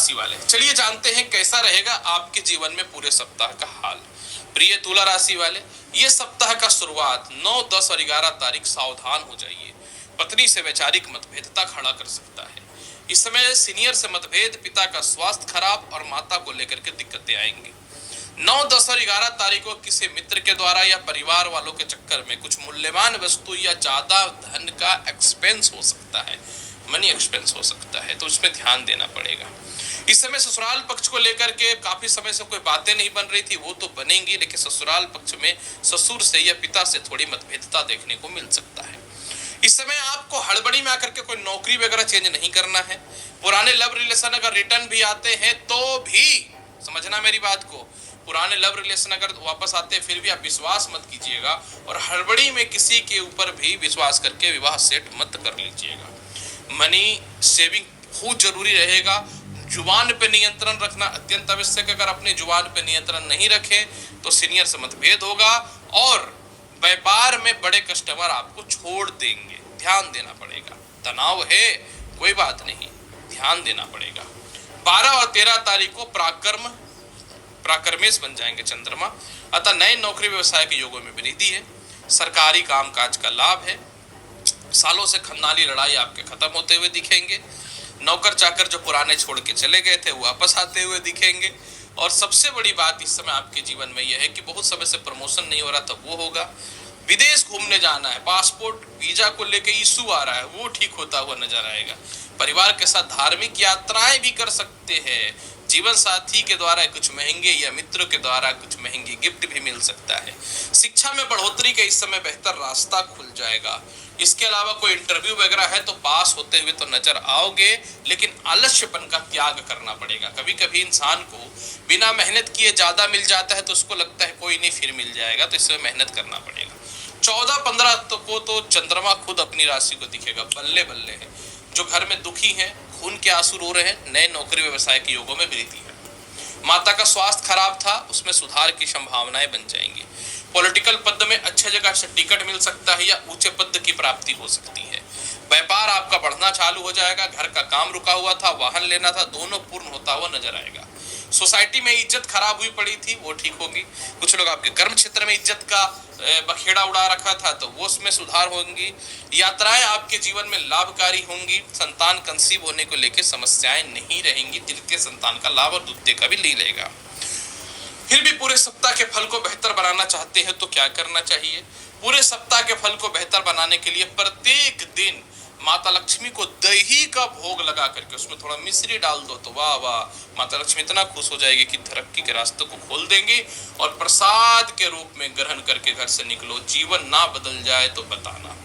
राशि वाले, चलिए जानते हैं कैसा रहेगा आपके जीवन में पूरे सप्ताह का हाल। प्रिय तुला राशि वाले, ये सप्ताह का शुरुआत 9, 10 और 11 तारीख सावधान हो जाइए। पत्नी से वैचारिक मतभेदता खड़ा कर सकता है। इस समय सीनियर से मतभेद, पिता का स्वास्थ्य खराब और माता को लेकर के दिक्कतें आएंगी। 9, 10 और 11 तारीख को किसी मित्र के द्वारा या परिवार वालों के चक्कर में कुछ मूल्यवान वस्तु या ज्यादा धन का एक्सपेंस हो सकता है, मनी एक्सपेंस हो सकता है, तो इसमें ध्यान देना पड़ेगा। इस समय ससुराल पक्ष को लेकर के काफी समय से कोई बातें नहीं बन रही थी, वो तो बनेंगी, लेकिन ससुराल पक्ष में ससुर से या पिता से थोड़ी मतभेदता देखने को मिल सकता है। इस समय आपको हड़बड़ी में आकर के कोई नौकरी वगैरह चेंज नहीं करना है। पुराने लव रिलेशन अगर रिटर्न भी आते हैं तो भी समझना मेरी बात को, पुराने लव रिलेशन अगर वापस आते हैं फिर भी आप विश्वास मत कीजिएगा और हड़बड़ी में किसी के ऊपर भी विश्वास करके विवाह सेट मत कर लीजिएगा। मनी सेविंग बहुत जरूरी रहेगा। जुबान पे नियंत्रण रखना अत्यंत आवश्यक है। अगर अपने जुबान पे नियंत्रण नहीं रखे तो सीनियर से मतभेद होगा और व्यापार में बड़े कस्टमर आपको छोड़ देंगे, ध्यान देना पड़ेगा। तनाव है, कोई बात नहीं, ध्यान देना पड़ेगा। 12 और 13 तारीख को प्राकर्मेश बन जाएंगे चंद्रमा, अतः नए नौकरी व्यवसाय के योगों में वृद्धि है। सरकारी कामकाज का लाभ है। सालों से खन्नाली लड़ाई आपके खत्म होते हुए दिखेंगे। नौकर चाकर जो पुराने छोड़ के चले गए थे वो वापस आते हुए दिखेंगे। और सबसे बड़ी बात इस समय आपके जीवन में यह है कि बहुत समय से प्रमोशन नहीं हो रहा था, वो होगा। विदेश घूमने जाना है, पासपोर्ट वीजा को लेके इशू आ रहा है, वो ठीक होता हुआ नजर आएगा। परिवार के साथ धार्मिक यात्राएं भी कर सकते हैं। जीवन साथी के द्वारा कुछ महंगे या मित्रों के द्वारा कुछ महंगी गिफ्ट भी मिल सकता है। शिक्षा में बढ़ोतरी का इस समय बेहतर रास्ता खुल जाएगा। इसके अलावा कोई इंटरव्यू वगैरह है तो पास होते हुए तो नजर आओगे, लेकिन आलस्यपन का त्याग करना पड़ेगा। कभी कभी इंसान को बिना मेहनत किए ज्यादा मिल जाता है तो उसको लगता है कोई नहीं फिर मिल जाएगा, तो इसमें मेहनत करना पड़ेगा। 14, 15 को तो चंद्रमा खुद अपनी राशि को दिखेगा, बल्ले बल्ले है। जो घर में दुखी हैं, खून के आंसू रो रहे हैं, नए नौकरी व्यवसाय के योगों में वृद्धि है। माता का स्वास्थ्य खराब था, उसमें सुधार की संभावनाएं बन जाएंगी। पॉलिटिकल पद में अच्छे जगह से टिकट मिल सकता है या ऊंचे पद की प्राप्ति हो सकती है। व्यापार आपका बढ़ना चालू हो जाएगा। घर का काम रुका हुआ था, वाहन लेना था, दोनों पूर्ण होता हुआ नजर आएगा। सोसाइटी में इज्जत खराब हुई पड़ी थी, वो ठीक होगी। कुछ लोग आपके कर्म क्षेत्र में इज्जत का बखेड़ा उड़ा रखा था तो वो उसमें सुधार होंगी। यात्राएं आपके जीवन में लाभकारी होंगी। संतान कंसीव होने को लेकर समस्याएं नहीं रहेंगी। तृतीय संतान का लाभ और द्वितीय का भी ले लेगा। फिर भी पूरे सप्ताह के फल को बेहतर बनाना चाहते हैं तो क्या करना चाहिए? पूरे सप्ताह के फल को बेहतर बनाने के लिए प्रत्येक दिन माता लक्ष्मी को दही का भोग लगा करके उसमें थोड़ा मिश्री डाल दो तो वाह वाह, माता लक्ष्मी इतना खुश हो जाएगी कि तरक्की के रास्ते को खोल देंगी। और प्रसाद के रूप में ग्रहण करके घर से निकलो। जीवन ना बदल जाए तो बताना।